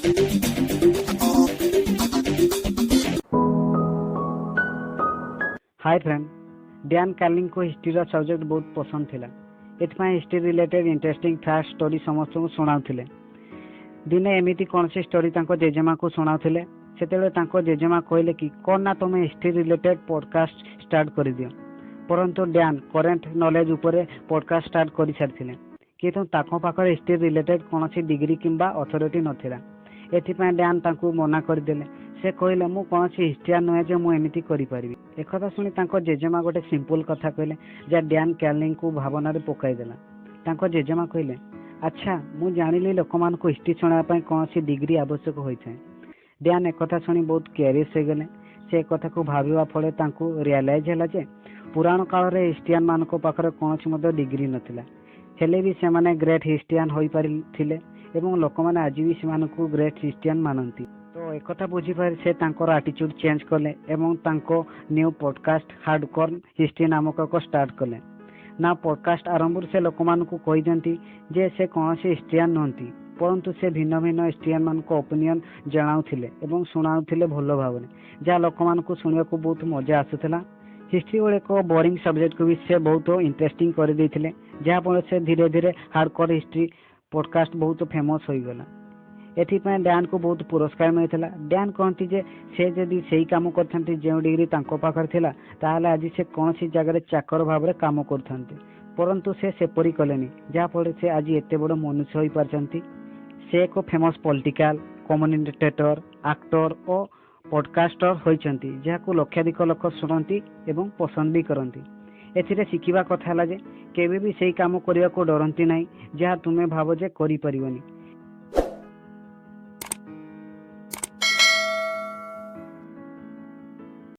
हाय friend, Dan Carlin को history रो subject बहुत पसंद थिला। एथपाई history related interesting fact story समस्त को सुनाउथिले। दिने एमिति कौन सी स्टोरी तांको जेजेमा को सुनाउथिले। सेतेबेले तांको जेजेमा कहले कि कोन ना तुम हिस्ट्री रिलेटेड पॉडकास्ट स्टार्ट कर दियो। परंतु डैन करेंट नॉलेज ऊपर पॉडकास्ट स्टार्ट कर सारथिले किंतु ताको पाखरे हिस्ट्री रिलेटेड कौन सी डिग्री किंबा अथॉरिटी नथिला। एथिपाई डैन तांको मना कर देले। से कहले मु कौन सी हिस्ट्रिया नुहे जे मु एमिति करि परिबी। एकथा सुनी तांको जेजेमा गोटे सिंपल कथा कहले जे डैन कार्लिन को भावना रे पकाई देला। तांको जेजेमा कहले अच्छा मु जानिली लोकमान को हिस्ट्री सुना पई कौन सी डिग्री आवश्यक होई थाए। डैन एकथा सुनी बहुत क्यूरियस हो गले। से एकथा को भाबिवा फळे तांको रियलाइज होला जे पुराण काल रे हिस्ट्रियन मान को पाखरे कौन सी मते डिग्री नथिला। हेले भी से माने ग्रेट हिस्ट्रियन होई परिथिले एवं लोकमान आज भी से को ग्रेट हिस्ट्रियन मानंती। तो एक कथा बुझी पारे से तांकर एटीट्यूड चेंज कले एवं तांको न्यू पॉडकास्ट हार्डकोर हिस्ट्री नामक को स्टार्ट कले। ना पॉडकास्ट आरंभ से लोकमान को कहि दंती जे से कौन से हिस्ट्रियन नहंती परंतु से भिन्न भिन्न हिस्ट्रियन मान को ओपिनियन जणाउथिले एवं सुनाउथिले भलो भावने जा लोकमान को सुनिया को बहुत मजा आसुथला। हिस्ट्री वाले को बोरिंग सब्जेक्ट को भी से बहुत इंटरेस्टिंग कर देथिले जहाँ फल से धीरे धीरे हार्डकोर हिस्ट्री पॉडकास्ट बहुत फेमस हो गला। एथिपाई डैन को बहुत पुरस्कार मिलता। डैन कहती जे से जदि सही काम करथांती जो डिग्री तांको पाखर थिला ताहले आज से कौन सी जगह चाकर भाव में काम करथांती परंतु से सेपरी कलेनी जहाँ फल से आज एते बड़ मनुष्य हो पारछंती। से एक फेमस पॉलिटिकल कमेंटेटर एक्टर और पॉडकास्टर होइछंती जहाँ लक्षाधिक लोक शुणती एवं पसंद भी करती। एथिरे शिखिबा कथा है जे केबे भी सही काम करने को डरती नहीं जहाँ तुम्हें भाव जे करि परिबनी।